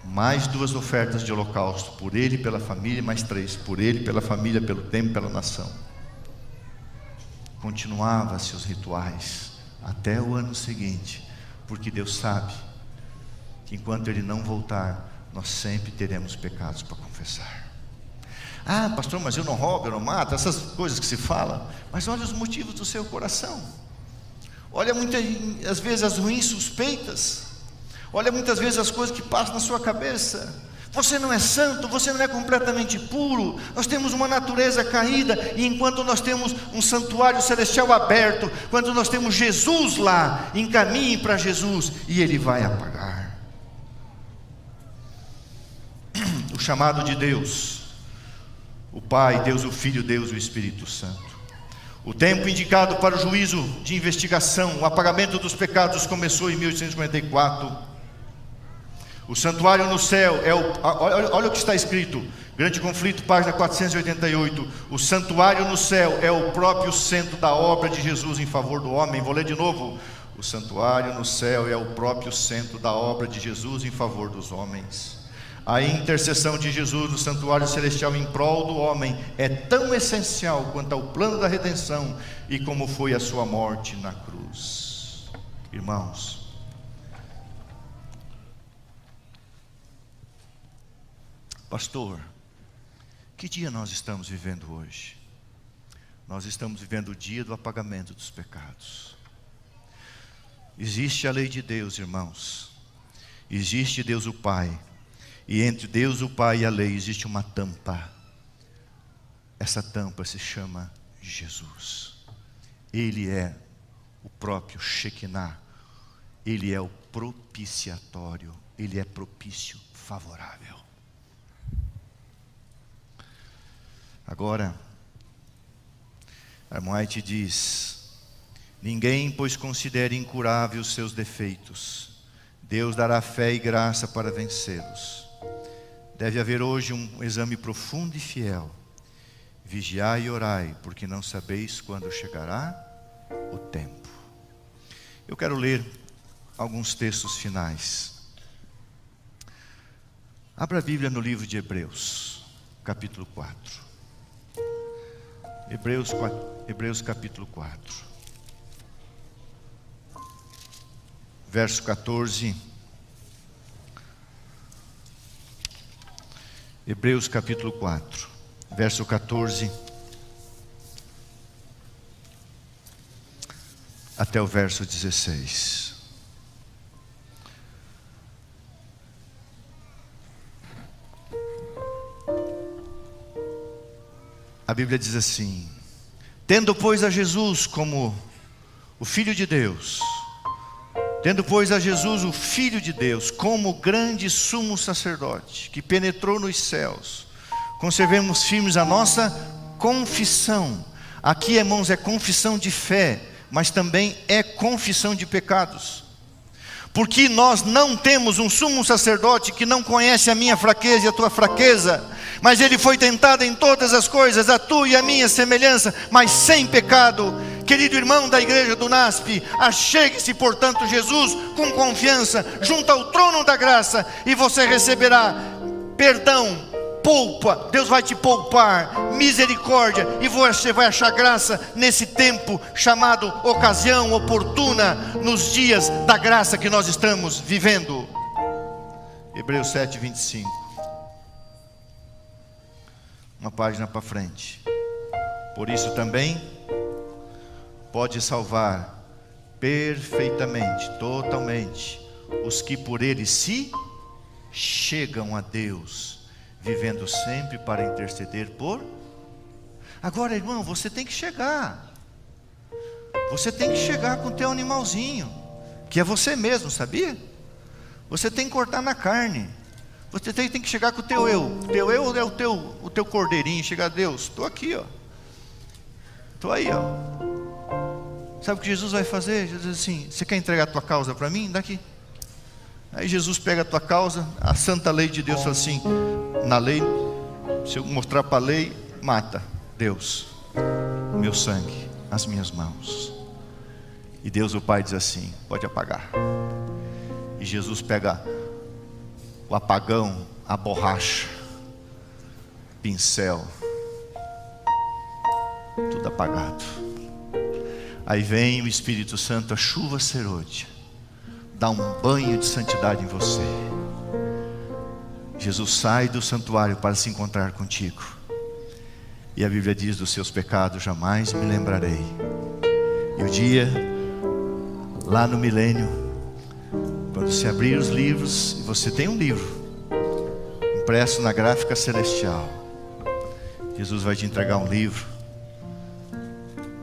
mais 2 ofertas de holocausto, por ele e pela família, mais 3, por ele, pela família, pelo templo, pela nação. Continuava-se os rituais até o ano seguinte, porque Deus sabe que enquanto Ele não voltar, nós sempre teremos pecados para confessar. Ah, pastor, mas eu não roubo, eu não mato, essas coisas que se falam. Mas olha os motivos do seu coração. Olha muitas vezes as ruins suspeitas. Olha muitas vezes as coisas que passam na sua cabeça. Você não é santo, você não é completamente puro. Nós temos uma natureza caída, e enquanto nós temos um santuário celestial aberto, quando nós temos Jesus lá, encaminhe para Jesus e Ele vai apagar. O chamado de Deus, o Pai, Deus o Filho, Deus o Espírito Santo. O tempo indicado para o juízo de investigação, o apagamento dos pecados, começou em 1854. O santuário no céu é olha o que está escrito, Grande Conflito, página 488. O santuário no céu é o próprio centro da obra de Jesus em favor do homem. Vou ler de novo. O santuário no céu é o próprio centro da obra de Jesus em favor dos homens. A intercessão de Jesus no santuário celestial em prol do homem é tão essencial quanto ao plano da redenção e como foi a sua morte na cruz. Irmãos, pastor, que dia nós estamos vivendo hoje? Nós estamos vivendo o dia do apagamento dos pecados. Existe a lei de Deus, irmãos. Existe Deus o Pai. E entre Deus o Pai e a lei existe uma tampa. Essa tampa se chama Jesus. Ele é o próprio Shekinah. Ele é o propiciatório. Ele é propício, favorável. Agora, a irmã White diz: ninguém, pois, considere incurável os seus defeitos. Deus dará fé e graça para vencê-los. Deve haver hoje um exame profundo e fiel. Vigiai e orai, porque não sabeis quando chegará o tempo. Eu quero ler alguns textos finais. Abra a Bíblia no livro de Hebreus, capítulo 4. Hebreus capítulo 4. Verso 14. Hebreus capítulo 4, verso 14 até o verso 16. A Bíblia diz assim: tendo, pois, a Jesus como o Filho de Deus, tendo, pois, a Jesus, o Filho de Deus, como grande sumo sacerdote, que penetrou nos céus, conservemos firmes a nossa confissão. Aqui, irmãos, é confissão de fé, mas também é confissão de pecados. Porque nós não temos um sumo sacerdote que não conhece a minha fraqueza e a tua fraqueza, mas ele foi tentado em todas as coisas, a tua e a minha semelhança, mas sem pecado. Querido irmão da igreja do NASP, achegue-se, portanto, Jesus com confiança junto ao trono da graça, e você receberá perdão, poupa, Deus vai te poupar, misericórdia, e você vai achar graça nesse tempo chamado ocasião oportuna, nos dias da graça que nós estamos vivendo. Hebreus 7, 25. Uma página para frente. Por isso também pode salvar perfeitamente, totalmente, os que por ele se chegam a Deus, vivendo sempre para interceder por. Agora, irmão, você tem que chegar. Você tem que chegar com o teu animalzinho, que é você mesmo, sabia? Você tem que cortar na carne. Você tem que chegar com o teu eu. O teu eu é o teu cordeirinho. Chegar a Deus, estou aqui, ó. Estou aí, ó. Sabe o que Jesus vai fazer? Jesus diz assim: você quer entregar a tua causa para mim? Daqui. Aí Jesus pega a tua causa. A santa lei de Deus fala assim: na lei, se eu mostrar para a lei, mata. Deus, o meu sangue, as minhas mãos. E Deus o Pai diz assim: pode apagar. E Jesus pega o apagão, a borracha, pincel, tudo apagado. Aí vem o Espírito Santo, a chuva serôdia, dá um banho de santidade em você. Jesus sai do santuário para se encontrar contigo. E a Bíblia diz: dos seus pecados jamais me lembrarei. E o dia, lá no milênio, quando se abrir os livros, e você tem um livro impresso na gráfica celestial, Jesus vai te entregar um livro,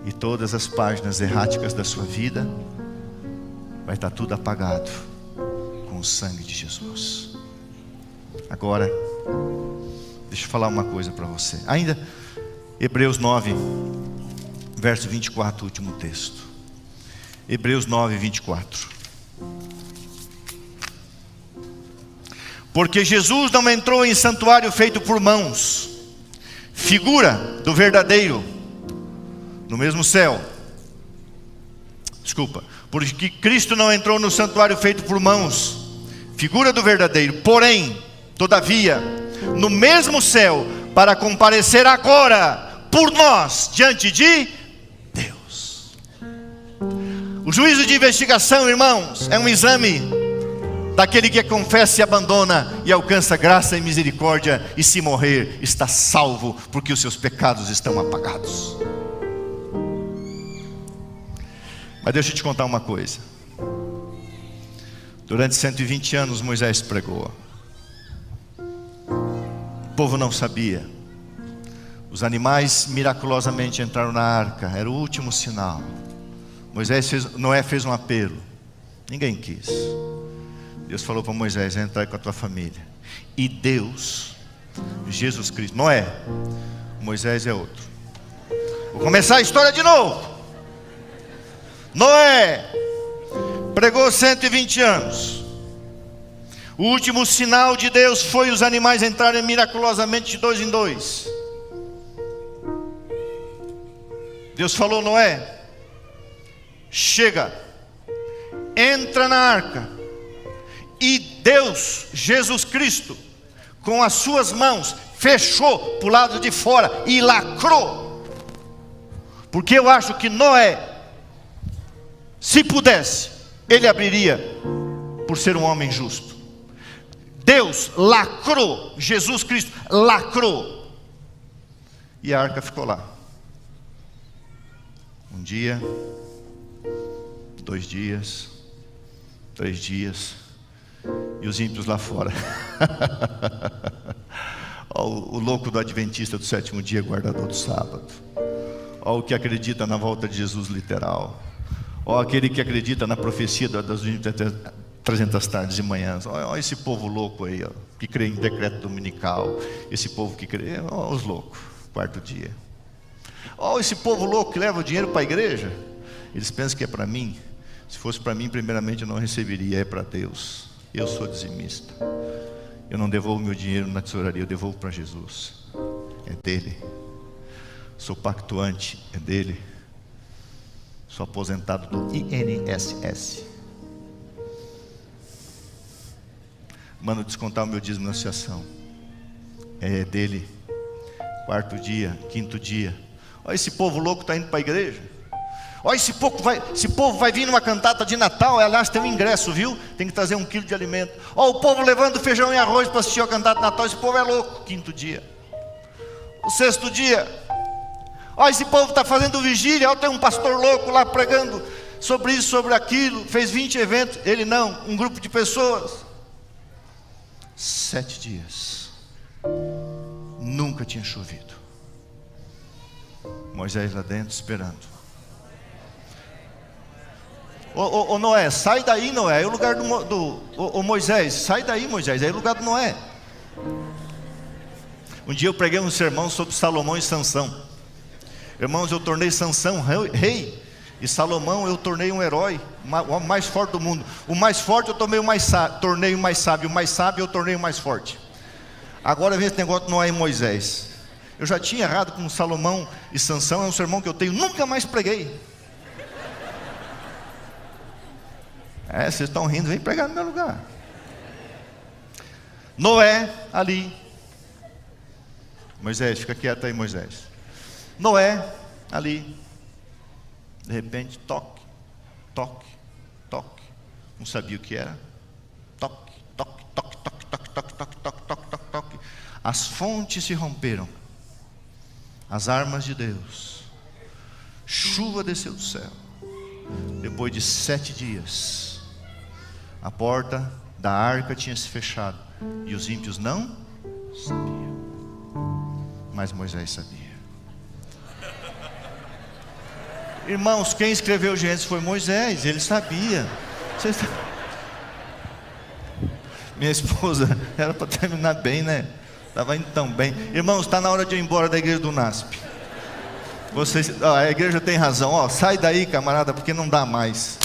e todas as páginas erráticas da sua vida vai estar tudo apagado com o sangue de Jesus. Agora, deixa eu falar uma coisa para você. Ainda Hebreus 9, verso 24, último texto. Hebreus 9, 24. Porque Jesus não entrou em santuário feito por mãos, figura do verdadeiro, no mesmo céu. Desculpa. Porque Cristo não entrou no santuário feito por mãos, figura do verdadeiro, porém, todavia, no mesmo céu, para comparecer agora por nós diante de Deus. O juízo de investigação, irmãos, é um exame daquele que confessa e abandona e alcança graça e misericórdia, e se morrer está salvo, porque os seus pecados estão apagados. Mas deixa eu te contar uma coisa. Durante 120 anos Moisés pregou. O povo não sabia. Os animais miraculosamente entraram na arca, era o último sinal. Noé fez um apelo, ninguém quis. Deus falou para Moisés: entra aí com a tua família. E Deus, Jesus Cristo, Noé, Moisés é outro. Vou começar a história de novo. Noé pregou 120 anos. O último sinal de Deus foi os animais entrarem miraculosamente de 2 em 2. Deus falou: Noé, chega, entra na arca. E Deus, Jesus Cristo, com as suas mãos, fechou para o lado de fora e lacrou. Porque eu acho que Noé, se pudesse, ele abriria, por ser um homem justo. Deus lacrou, Jesus Cristo lacrou, e a arca ficou lá. Um dia, 2 dias, 3 dias, e os ímpios lá fora. O louco do adventista do 7º dia, guardador do sábado. Olha o que acredita na volta de Jesus literal. Olha aquele que acredita na profecia das 300 tardes e manhãs. Olha esse povo louco aí, ó, que crê em decreto dominical. Esse povo que crê, olha os loucos, 4º dia. Olha esse povo louco que leva o dinheiro para a igreja. Eles pensam que é para mim. Se fosse para mim, primeiramente eu não receberia, é para Deus. Eu sou dizimista. Eu não devolvo meu dinheiro na tesouraria, eu devolvo para Jesus. É dele. Sou pactuante, é dele. Sou aposentado do INSS. Mando descontar o meu dízimo na associação. É dele. 4º dia, 5º dia. Olha, esse povo louco está indo para a igreja. Olha, esse povo vai vir numa cantata de Natal. Aliás, tem um ingresso, viu? Tem que trazer 1 quilo de alimento. Olha o povo levando feijão e arroz para assistir a cantata de Natal. Esse povo é louco. 5º dia. O 6º dia. Olha, esse povo está fazendo vigília. Olha, tem um pastor louco lá pregando sobre isso, sobre aquilo. Fez 20 eventos. Ele não, um grupo de pessoas. 7 dias. Nunca tinha chovido. Moisés lá dentro esperando. Ô Noé, sai daí, Noé. É o lugar do Moisés, sai daí, Moisés. É o lugar do Noé. Um dia eu preguei um sermão sobre Salomão e Sansão. Irmãos, eu tornei Sansão rei, e Salomão eu tornei um herói, o homem mais forte do mundo. O mais forte eu tornei o mais sábio. O mais sábio eu tornei o mais forte. Agora vem esse negócio de Noé e Moisés. Eu já tinha errado com Salomão e Sansão. É um sermão que eu tenho, nunca mais preguei. Vocês estão rindo, vem pregar no meu lugar. Noé ali. Moisés, fica quieto aí, Moisés. Noé ali. De repente, toque, toque, toque. Não sabia o que era. Toque, toque, toque, toque, toque, toque, toque, toque, toque, toque, toque. As fontes se romperam. As armas de Deus. Chuva desceu do céu. Depois de 7 dias, a porta da arca tinha se fechado, e os ímpios não sabiam, mas Moisés sabia. Irmãos, quem escreveu Gênesis foi Moisés, ele sabia. Minha esposa, era para terminar bem, né? Estava indo tão bem. Irmãos, está na hora de eu ir embora da igreja do NASP. A igreja tem razão. Sai daí, camarada, porque não dá mais.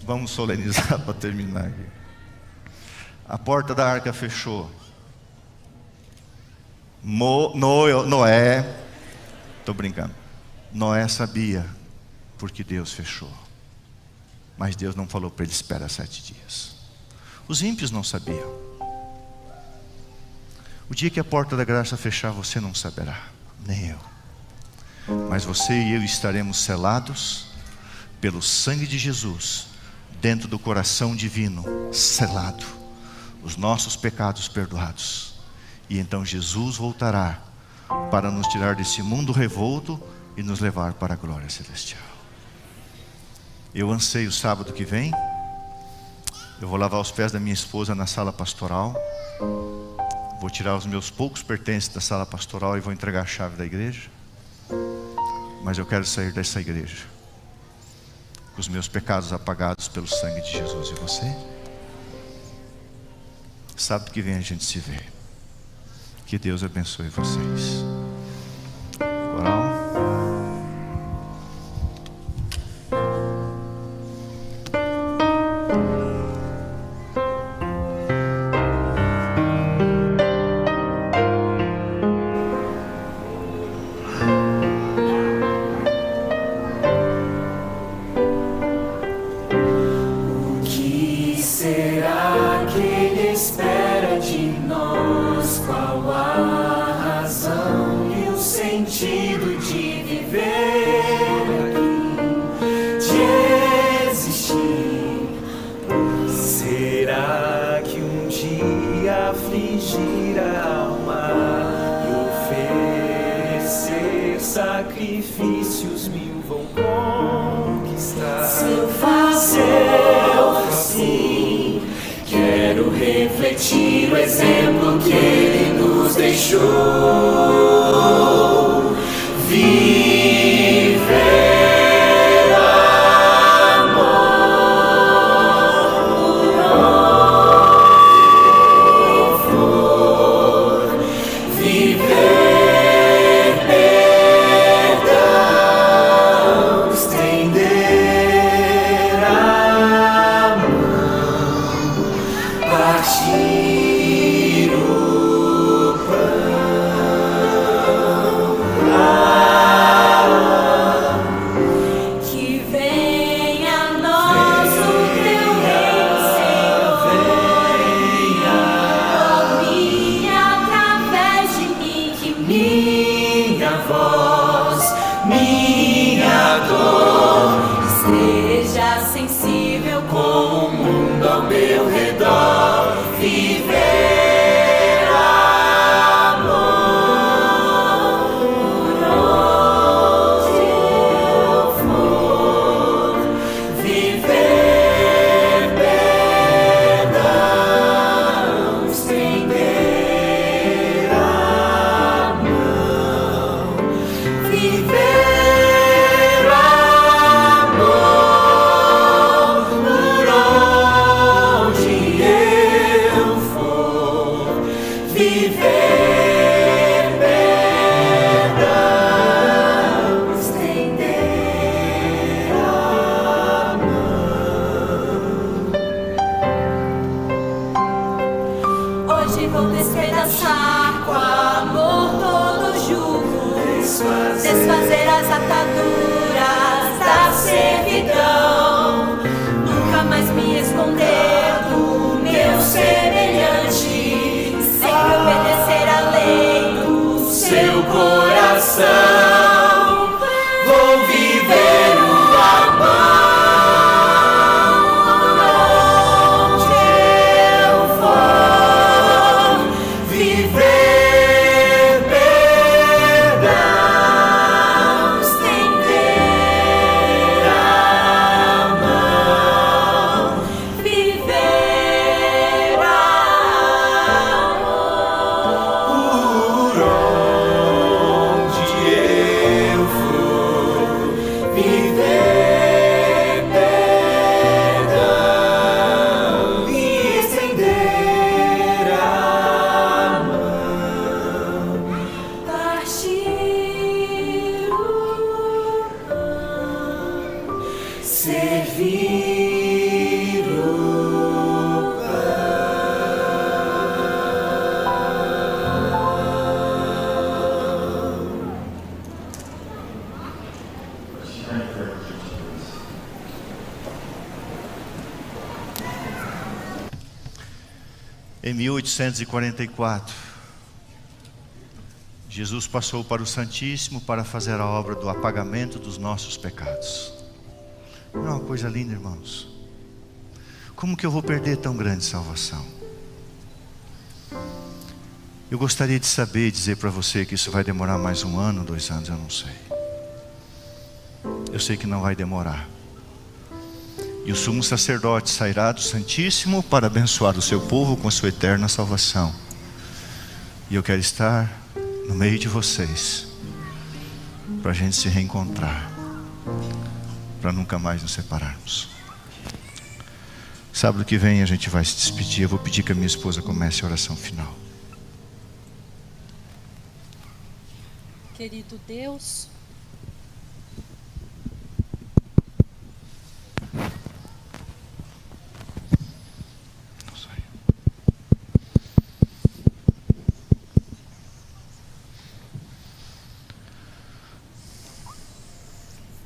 Vamos solenizar para terminar aqui. A porta da arca fechou. Noé, estou brincando. Noé sabia porque Deus fechou. Mas Deus não falou para ele: espera 7 dias. Os ímpios não sabiam. O dia que a porta da graça fechar, você não saberá, nem eu. Mas você e eu estaremos selados pelo sangue de Jesus, dentro do coração divino, selado, os nossos pecados perdoados. E então Jesus voltará para nos tirar desse mundo revolto e nos levar para a glória celestial. Eu anseio sábado que vem. Eu vou lavar os pés da minha esposa na sala pastoral. Vou tirar os meus poucos pertences da sala pastoral e vou entregar a chave da igreja. Mas eu quero sair dessa igreja com os meus pecados apagados pelo sangue de Jesus. E você? Sábado que vem a gente se vê. Que Deus abençoe vocês. Coral. Sacrifícios 1000 vão conquistar. Se eu faço assim, quero refletir o exemplo que Ele nos deixou. Viver amor por onde for, viver desfazer as ataduras da servidão, nunca mais me esconder do meu semelhante, sempre obedecer à lei do seu coração. Vou viver o amor onde eu for, viver perdão, estender a mão, viver amor por onde eu Em 1844, Jesus passou para o Santíssimo para fazer a obra do apagamento dos nossos pecados. Não é uma coisa linda, irmãos? Como que eu vou perder tão grande salvação? Eu gostaria de saber e dizer para você que isso vai demorar mais 1 ano, 2 anos, eu não sei. Eu sei que não vai demorar. E o sumo sacerdote sairá do Santíssimo para abençoar o seu povo com a sua eterna salvação. E eu quero estar no meio de vocês, para a gente se reencontrar, para nunca mais nos separarmos. Sábado que vem a gente vai se despedir. Eu vou pedir que a minha esposa comece a oração final. Querido Deus,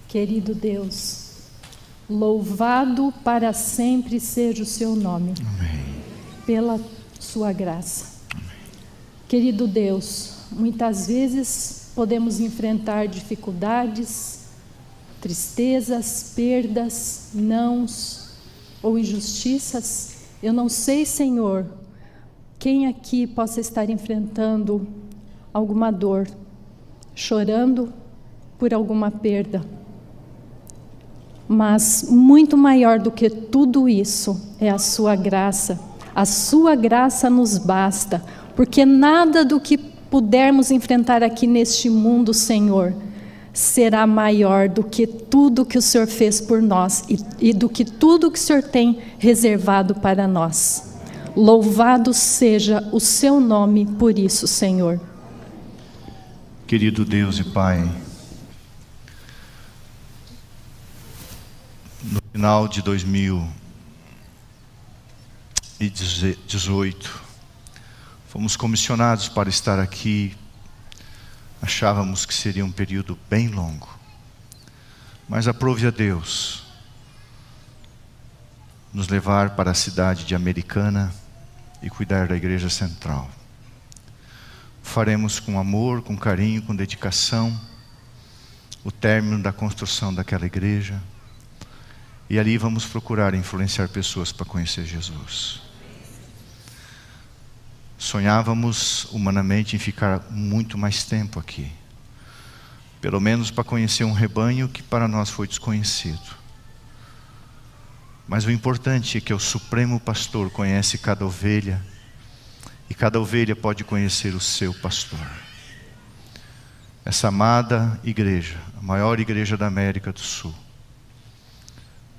querido Deus, louvado para sempre seja o seu nome. Amém. Pela sua graça. Amém. Querido Deus, muitas vezes podemos enfrentar dificuldades, tristezas, perdas, nãos ou injustiças. Eu não sei, Senhor, quem aqui possa estar enfrentando alguma dor, chorando por alguma perda. Mas muito maior do que tudo isso é a sua graça. A sua graça nos basta, porque nada do que pudermos enfrentar aqui neste mundo, Senhor, será maior do que tudo que o Senhor fez por nós e do que tudo que o Senhor tem reservado para nós. Louvado seja o seu nome por isso, Senhor. Querido Deus e Pai, no final de 2018, fomos comissionados para estar aqui. Achávamos que seria um período bem longo, mas aprove a Deus nos levar para a cidade de Americana e cuidar da igreja central. Faremos com amor, com carinho, com dedicação o término da construção daquela igreja, e ali vamos procurar influenciar pessoas para conhecer Jesus. Sonhávamos humanamente em ficar muito mais tempo aqui, pelo menos para conhecer um rebanho que para nós foi desconhecido. Mas o importante é que o Supremo Pastor conhece cada ovelha, e cada ovelha pode conhecer o seu pastor. Essa amada igreja, a maior igreja da América do Sul,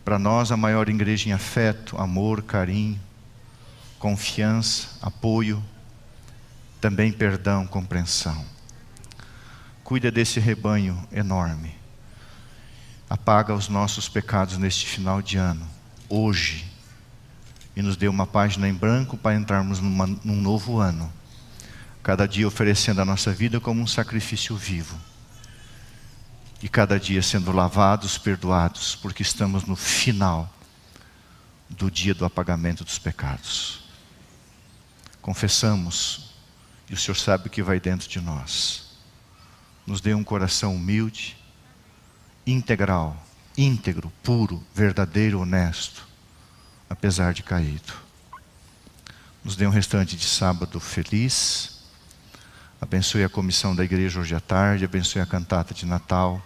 para nós a maior igreja em afeto, amor, carinho, confiança, apoio, também perdão, compreensão. Cuida desse rebanho enorme. Apaga os nossos pecados neste final de ano, hoje, e nos dê uma página em branco para entrarmos num novo ano, cada dia oferecendo a nossa vida como um sacrifício vivo, e cada dia sendo lavados, perdoados, porque estamos no final do dia do apagamento dos pecados. Confessamos, e o Senhor sabe o que vai dentro de nós. Nos dê um coração humilde, íntegro, puro, verdadeiro, honesto, apesar de caído. Nos dê um restante de sábado feliz. Abençoe a comissão da igreja hoje à tarde, abençoe a cantata de Natal,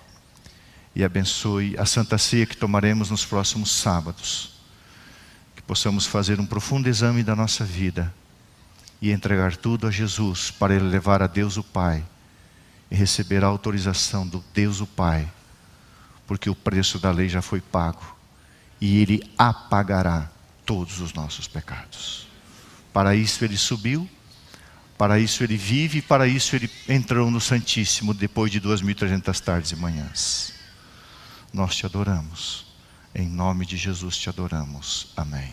e abençoe a Santa Ceia que tomaremos nos próximos sábados. Que possamos fazer um profundo exame da nossa vida e entregar tudo a Jesus, para Ele levar a Deus o Pai e receber a autorização do Deus o Pai, porque o preço da lei já foi pago e Ele apagará todos os nossos pecados. Para isso Ele subiu, para isso Ele vive, para isso Ele entrou no Santíssimo depois de 2.300 tardes e manhãs. Nós te adoramos, em nome de Jesus te adoramos, amém.